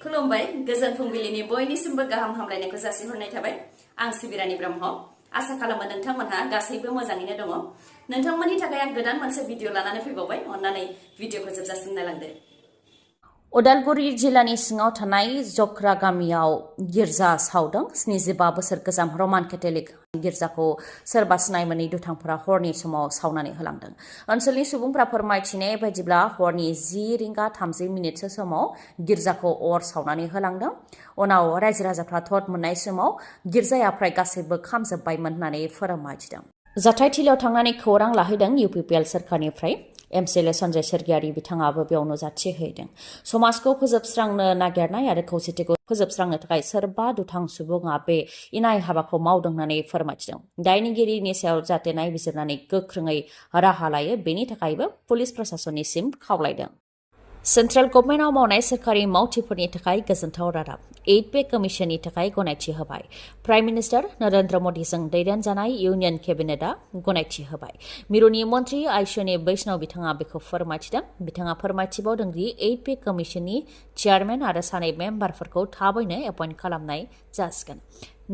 खुलुमबाय गोजोन फुंबिलिनि बयनिसिमबो गाहाम हामलायनायखौ जासिहरनाय थाबाय आं सिबि रानी ब्रह्म आसा खालामो नोंथांमोनहा गासैबो मोजाङैनो दङ नोंथांमोननि थाखाय आं गोदान मोनसे भिडिअ लानानै फैबावबाय अन्नानै भिडिअखौ जोबजासिम नायलांदो उदालगुरि जिल्लानि सिङाव थानाय जख्रा गामियाव गिर्जा सावदों 75 बोसोर गोजाम रमान केथलिक गिर्जाखौ सोरबा सिनाय मोनै दुथांफोरा हरनि समाव सावनानै होलांदों ओनसोलनि सुबुंफोरा फोरमायथिनाय बायदिब्ला हरनि 10 रिंगा 30 मिनिटसो समाव गिर्जाखौ अर सावनानै होलांदों उनाव रायजो राजाफ्रा थट मोननाय समाव गिर्जाया फ्राय गासैबो खामजोबबायमोन होननानै फोरमायथिदों जाथायथिलियाव थांनानै खौरां लाहैदों UPPL सोरखारनिफ्राय MCLA सन्जय सरगियारि बिथाङाबो बेयाव नुजाथि हैदों समाजखौ फोजोबस्रांनो नागिरनाय आरो खौसेथिखौ फोजोबस्रांनो थाखाय सोरबा दुथां सुबुङा बे इनाय हाबाखौ मावदों होननानै फोरमायथिदों दायनिगिरिनि सायाव जाहाथे नायबिजिरनानै गोख्रोङै राहा लायो बेनि थाखायबो पुलिस प्रशासननिसिम खावलायदों सेन्ट्रेल गभर्नमेन्टआव मावनाय सोरखारि मावथिफोरनि थाखाय गोजोनथाव रादाब 8 कमिशननि थाखाय गनायथि होबाय प्राइम मिनिस्टार नरेंद्र मोदीजों दैदेनजानाय इउनियन केबिनेटआ गनायथि होबाय मिरुनि मन्त्रि आयुष्यनि बैष्णव बिथाङा बेखौ फोरमायथिदों बिथाङा फोरमायथिबावदों दि 8 कमिशननि चेयारमेन आरो सानै मेम्बारफोरखौ थाबैनो एपइन्ट खालामनाय जासिगोन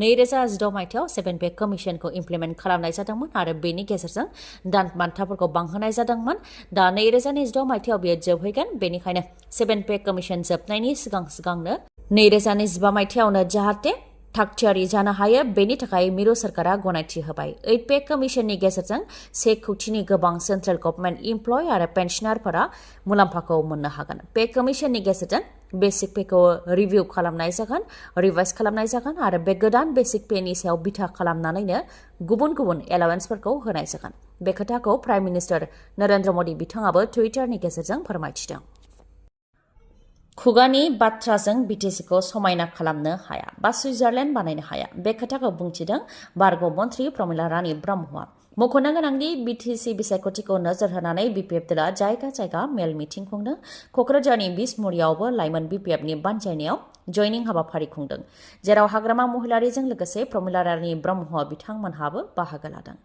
2016 मायथाइयाव 7 कमिशनखौ इमप्लिमेन्ट खालामनाय जादोंमोन आरो बेनि गेजेरजों दान बान्थाफोरखौ बांहोनाय जादोंमोन दा 2026 मायथाइयाव बेयो जोबहैगोन बेनिखायनो 7 कमिशन जोबनायनि सिगांनो 2025 मायथाइयावनो जाहाथे थागथियारि जानो हायो बेनि थाखाय मिरु सरकारा गनायथि होबाय 8 कमिशननि गेजेरजों 1 कौटिनि गोबां सेन्ट्रेल गभर्नमेन्ट इमप्लय आरो पेन्सनारफोरा मुलाम्फाखौ मोननो हागोन पे कमिशननि गेजेरजों बेसिक पेखौ रिभिउ खालामनाय जागोन रिभाइज खालामनाय जागोन आरो बे गोदान बेसिक पेनि सायाव बिथा खालामनानैनो गुबुन एलावेन्सफोरखौ होनाय जागोन बे खोथाखौ प्राइम मिनिस्टार नरेंद्र मोदी बिथाङाबो टुइटारनि गेजेरजों फोरमायथिदों खुगानि बाथ्राजों BTCखौ समायना खालामनो हाया बा सुइजारलेण्ड बानायनो हाया बे खोथाखौ बुंथिदों बारग' मन्त्रि प्रमिला रानी ब्रह्मआ मख'नो गोनांदि BTC बिसायख'थिखौ नोजोर होनानै BPF दला जायगा मेल मिटिं खुंदों क'क्राझारनि बिसमुरियावबो लाइमोन BPFनि बानजायनायाव जयनिं हाबाफारि खुंदों जेराव हाग्रामा महिलारीजों लोगोसे प्रमिला रानी ब्रह्म बिथांमोनहाबो बाहागो लादों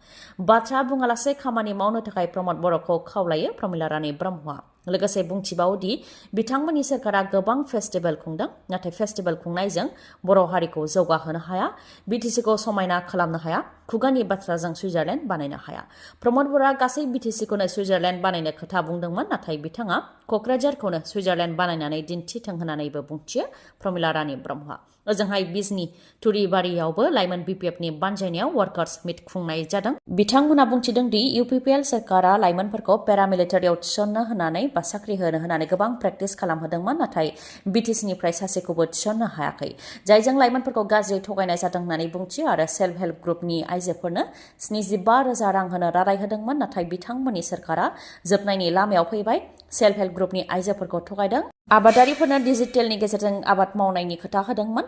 बाथ्रा बुङालासे खामानि मावनो थाखाय प्रमद बर'खौ खावलायो प्रमिला रानी ब्रह्मआ लोगोसे बुंथिबावदि बिथांमोननि सरकारा गोबां फेस्टिभेल खुंदों नाथाय फेस्टिभेल खुंनायजों बर' हारिखौ जौगाहोनो हाया BTCखौ समायना खालामनो हाया खुगानि बाथ्राजों सुइजारलेण्ड बानायनो हाया प्रमद बर'आ गासै BTCखौनो सुइजारलेण्ड बानायनो खोथा बुंदोंमोन नाथाय बिथाङा क'क्राझारखौनो सुइजारलेण्ड बानायनानै दिन्थिथों होननानैबो बुंथियो प्रमिला रानी ब्रह्मआ ओजोंहाय बिजनि तुरिबारियावबो लाइमोन BPFनि बानजायनायाव वार्कार्स मिट खुंनाय जादों बिथांमोना बुंथिदों दि UPPL सरकारा लाइमोनफोरखौ पेरामिलिटारियाव थिसननो होनानै बा साख्रि होनो होनानै गोबां प्रेक्टिस खालामहोदोंमोन नाथाय BTCनिफ्राय सासेखौबो थिसननो हायाखै जायजों लाइमोनफोरखौ गाज्रि थगायनाय जादों होननानै बुंथियो आरो सेल्फ हेल्प ग्रुपनि आइजोफोरनो 75,000 रां होनो रादाय होदोंमोन नाथाय बिथांमोननि सरकारा जोबनायनि लामायाव फैबाय सेल्फ हेल्प ग्रुपनि आइजोफोरखौ थगायदों आबादारिफोरनो डिजिटेलनि गेजेरजों आबाद मावनायनि खोथा होदोंमोन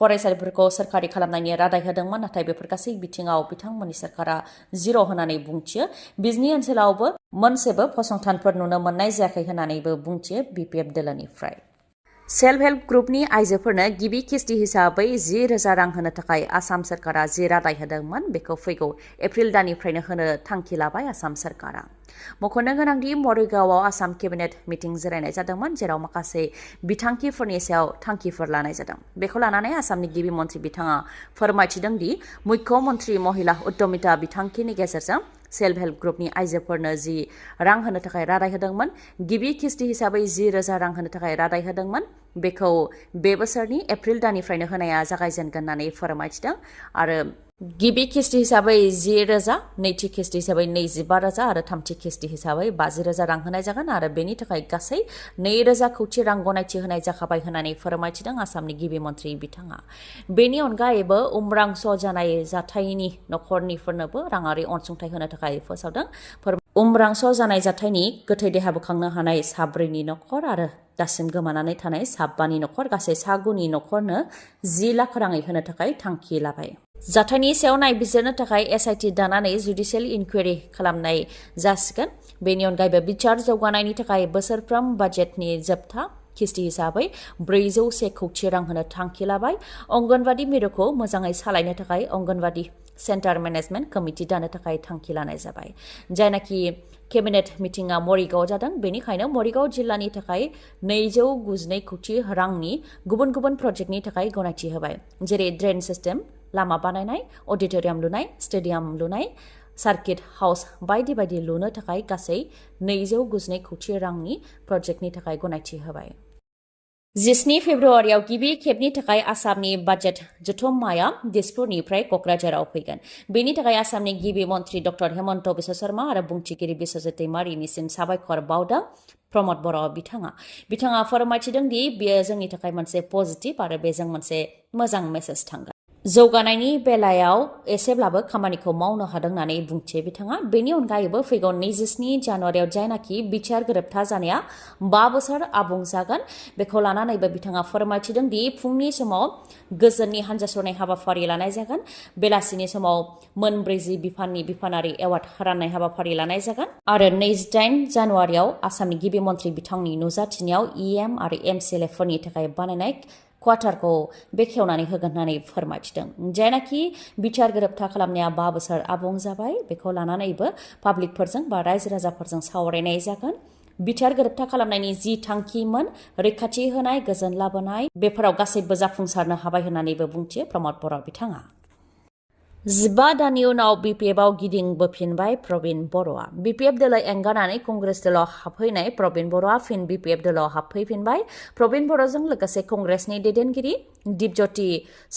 फरायसालिफोरखौ सोरखारि खालामनायनि रादाय होदोंमोन नाथाय बेफोर गासै बिथिङाव बिथांमोननि सरकारा जिर' होननानै बुंथियो बिजनि ओनसोलावबो मोनसेबो फसंथानफोर नुनो मोननाय जायाखै होननानैबो बुंथियो BPF दोलोनिफ्राय सेल्फ हेल्प ग्रुपनि आइजोफोरनो गिबि किस्ति हिसाबै 10,000 रां होनो थाखाय आसाम सरकारा जि रादाय होदोंमोन बेखौ फैगौ एप्रिल दाननिफ्रायनो होनो थांखि लाबाय आसाम सरकारा मख'नो गोनांदि मरिगावआव आसाम केबिनेट मिटिं जिरायनाय जादोंमोन जेराव माखासे बिथांखिफोरनि सायाव थांखिफोर लानाय जादों बेखौ लानानै आसामनि गिबि मन्त्रि बिथाङा फोरमायथिदों दि मुख्य मन्त्रि महिला उद्यमिता बिथांखिनि गेजेरजों सेल्फ हेल्प ग्रुपनि आइजोफोरनो 10 रां होनो थाखाय रादाय होदोंमोन गिबि किस्ति हिसाबै 10,000 रां होनो थाखाय रादाय होदोंमोन बेखौ बे बोसोरनि एप्रिल दाननिफ्रायनो होनाया जागायजेनगोन होननानै फोरमायथिदों आरो गिबि किस्ति हिसाबै 10,000 नैथि किस्ति हिसाबै 25,000 आरो थामथि किस्ति हिसाबै 50,000 रां होनाय जागोन आरो बेनि थाखाय गासै 2,000 कौटि रां गनायथि होनाय जाखाबाय होननानै फोरमायथिदों आसामनि गिबि मन्त्रि बिथाङा बेनि अनगायैबो उम्रांस जानाय जाथायनि नखरनिफोरनोबो राङारि अनसुंथाइ होनो थाखाय फोसावदों उम्रांस जानाय जाथायनि गोथै देहा बोखांनो हानाय 7 नखर आरो दासिम गोमानानै थानाय 7 नखर गासै 9 नखरनो 10 लाख राङै होनो थाखाय थांखि लाबाय जाथायनि सायाव नायबिजिरनो थाखाय SIT दानानै जुडिशियेल इनकुवेरि खालामनाय जासिगोन बेनि अनगायैबो बिचार जौगानायनि थाखाय बोसोरफ्रोम बाजेटनि जोबथा किस्ति हिसाबै 401 कौटि रां होनो थांखि लाबाय अंगनवाड़ी मिरुखौ मोजाङै सालायनो थाखाय अंगनवाड़ी सेन्टार मेनेजमेन्ट कमिटि दानो थाखाय थांखि लानाय जाबाय जायनाखि केबिनेट मिटिंआ मरिगाव जादों बेनिखायनो मरिगाव जिल्लानि थाखाय 292 कोटी रांनि गुबुन गुबुन प्रजेक्टनि थाखाय गनायथि होबाय जेरै ड्रेन सिस्टेम लामा बानायनाय अडिटोरियाम लुनाय स्टेडियाम लुनाय सार्किट हाउस बायदि बायदि लुनो थाखाय गासै 292 कोटी रांनि प्रजेक्टनि थाखाय गनायथि होबाय 17 फेब्रुवारियाव गिबि खेबनि थाखाय आसामनि बाजेट जथुम्माया दिसपुरनिफ्राय कक्राझाराव फैगोन बेनि थाखाय आसामनि गिबि मन्त्रि डक्टर हेमन्त बिश्व शर्मा आरो बुंथिगिरि बिश्वजित दैमारिनिसिम साबायखर बावदों प्रमद बर' बिथाङा फोरमायथिदों दि बेयो जोंनि थाखाय मोनसे पजिटिभ आरो बेजों मोनसे मोजां मेसेज थांगोन जौगानायनि बेलायाव एसेब्लाबो खामानिखौ मावनो हादों होननानै बुंथियो बिथाङा बेनि अनगायैबो फैगौ 27 जानुवारियाव जायनाखि बिटिआर गोरोबथा जानाया 5 बोसोर आबुं जागोन बेखौ लानानैबो बिथाङा फोरमायथिदों दि फुंनि समाव गोजोननि हानजा सरनाय हाबाफारि लानाय जागोन बेलासिनि समाव मोन 40 बिफाननि बिफानारि एवार्ड राननाय हाबाफारि लानाय जागोन आरो 28 जानुवारियाव आसामनि गिबि मन्त्रि बिथांनि नुजाथिनायाव इएम आरो एमसिएलए फोरनि थाखाय बानायनाय क्वार्टारखौ बेखेवनानै होगोन होननानै फोरमायथिदों जायनाखि बिटिआर गोरोबथा खालामनाया 5 बोसोर आबुं जाबाय बेखौ लानानैबो पाब्लिकफोरजों बा रायजो राजाफोरजों सावरायनाय जागोन बिटिआर गोरोबथा खालामनायनि जि थांखिमोन रैखाथि होनाय गोजोन लाबोनाय बेफोराव गासैबो जाफुंसारनो हाबाय होननानैबो बुंथियो प्रमद बर' बिथाङा 15 दाननि उनाव बिपिएफआव गिदिंबोफिनबाय प्रबिन बर'आ बिपिएफ दोलो एंगारनानै कंग्रेस दोलोआव हाबफैनाय प्रबिन बर'आ फिन बिपिएफ दोलोआव हाबफैफिनबाय प्रबिन बर'जों लोगोसे कंग्रेसनि दैदेनगिरि दीपज्योति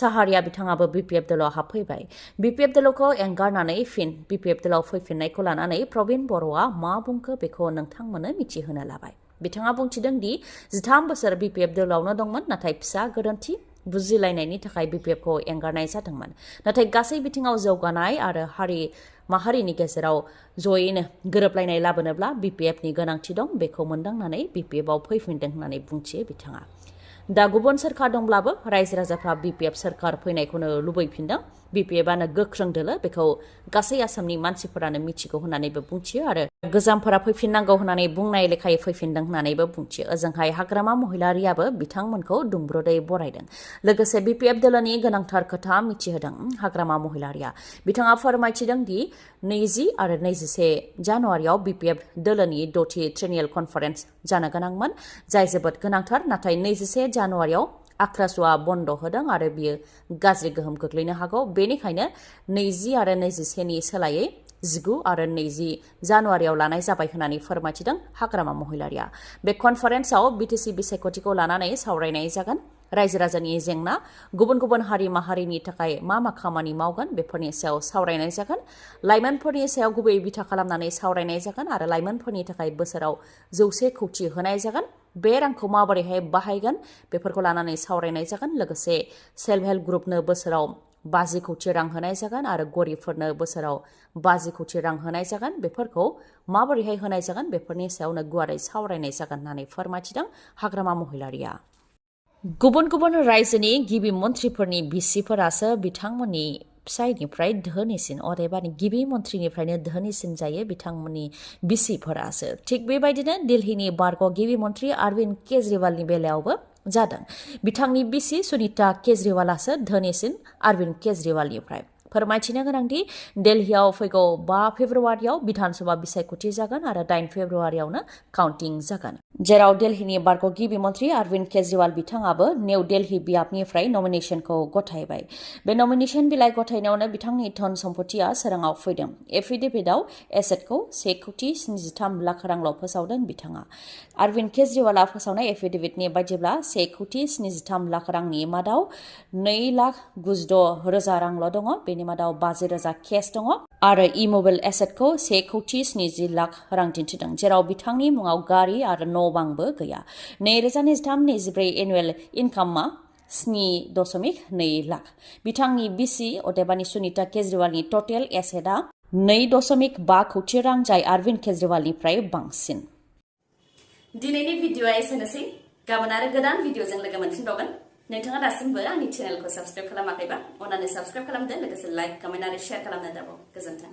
साहारिया बिथाङाबो बिपिएफ दोलोआव हाबफैबाय बिपिएफ दोलोखौ एंगारनानै फिन बिपिएफ दोलोआव फैफिननायखौ लानानै प्रबिन बर'आ मा बुंखो बेखौ नोंथांमोननो मिथिहोनो लाबाय बिथाङा बुंथिदों दि 13 बोसोर बिपिएफ दोलोआवनो दंमोन नाथाय फिसा गोरोन्थि बुजिलायनायनि थाखाय बिपिएफखौ एंगारनाय जादोंमोन नाथाय गासै बिथिङाव जौगानाय आरो हारि माहारिनि गेजेराव जयैनो गोरोबलायनाय लाबोनोब्ला बिपिएफनि गोनांथि दं बेखौ मोनदांनानै बिपिएफआव फैफिनदों होननानै बुंथियो बिथाङा दा गुबुन सोरखार दंब्लाबो रायजो राजाफ्रा बिपिएफ सोरखार फैनायखौनो लुबैफिनदों बिपिएफआनो गोख्रों दोलो बेखौ गासै आसामनि मानसिफोरानो मिथिगौ होननानैबो बुंथियो आरो गोजामफोरा फैफिननांगौ होननानै बुंनाय लेखायै फैफिनदों होननानैबो बुंथियो ओजोंहाय हाग्रामा महिलारियाबो बिथांमोनखौ दुंब्रुदै बरायदों लोगोसे बिपिएफ दोलोनि गोनांथार खोथा मिथिहोदों हाग्रामा महिलारिया बिथाङा फोरमायथिदों दि 20 आरो 21 जानुवारियाव बिपिएफ दोलोनि 6थि ट्रेनियेल कनफारेन्स जानो गोनांमोन जाय जोबोद गोनांथार नाथाय 21 जानुवारियाव आख्रासुआ बन्द होदों आरो बियो गाज्रि गोहोम खोख्लैनो हागौ बेनिखायनो 20 आरो 21 नि सोलायै 19 आरो 20 जानुवारियाव लानाय जाबाय होननानै फोरमायथिदों हाग्रामा महिलारिया बे कनफारेन्सआव बिटिसि बिसायख'थिखौ लानानै सावरायनाय जागोन रायजो राजानि जेंना गुबुन गुबुन हारि माहारिनि थाखाय मा खामानि मावगोन बेफोरनि सायाव सावरायनाय जागोन लाइमोनफोरनि सायाव गुबै बिथा खालामनानै सावरायनाय जागोन आरो लाइमोनफोरनि थाखाय बोसोराव 100 कोटी होनाय जागोन बे रांखौ माबोरैहाय बाहायगोन बेफोरखौ लानानै सावरायनाय जागोन लोगोसे सेल्फ हेल्प ग्रुपनो बोसोराव 50 कोटी रां होनाय जागोन आरो गरिबफोरनो बोसोराव 50 कोटी रां होनाय जागोन बेफोरखौ माबोरैहाय होनाय जागोन बेफोरनि सायावनो गुवारै सावरायनाय जागोन होननानै फोरमायथिदों हाग्रामा महिलारिया गुबुन गुबुन रायजोनि गिबि मन्थ्रिफोरनि बिसिफोरासो बिथांमोननि फिसायनिफ्राय धोनिसिन अदेबानि गिबि मन्थ्रिनिफ्रायनो धोनिसिन जायो बिथांमोननि बिसिफोरासो थिग बेबायदिनो दिल्लीनि बारग' गिबि मन्थ्रि अरविन्द केजरीवालनि बेलायावबो जादों बिथांनि बिसि सुनीता केजरीवालासो धोनिसिन अरविन्द केजरीवालनिफ्राय फोरमायथिनो गोनांदि दिल्लीयाव फैगौ 5 फेब्रुवारियाव बिधानसभा बिसायख'थि जागोन आरो 8 फेब्रुवारियावनो काउन्टिं जागोन जेराव दिल्लीनि बारग' गिबि मन्थ्रि अरविन्द केजरीवाल बिथाङाबो निउ दिल्ली बियाबनिफ्राय नमिनेसनखौ गथायबाय बे नमिनेसन बिलाइ गथायनायावनो बिथांनि धन सम्पथिया सोराङाव फैदों एफिडेभिटआव एसेटखौ 1 कोटी 73 लाख रांल' फोसावदों बिथाङा अरविन्द केजरीवाला फोसावनाय एफिडेभिटनि बायदिब्ला 1 कोटी 73 लाख रांनि मादाव 2,96,000 रांल' दङ बेनि मादाव 50,000 केस दङ आरो इमोबेल एसेटखौ 1 कोटी 70 लाख रां दिन्थिदों जेराव बिथांनि मुङाव गारि आरो न' बांबो गैया 2023-24 एनुवेल इनकामआ 7.2 लाख बिथांनि बिसि अदेबानि सुनीता केजरीवालनि टटेल एसेटआ 2.5 कोटी रां जाय अरविन्द केजरीवालनिफ्राय बांसिन दिनैनि भिडिअआ एसेनोसै गाबोन आरो गोदान भिडिअजों लोगो मोनफिनबावगोन नोंथाङा दासिमबो आंनि चेनेलखौ साबस्क्राइब खालामाखैबा अन्नानै साबस्क्राइब खालामदो लोगोसे लाइक कमेन्ट आरो शेयार खालामनो दाबाव गोजोन्थों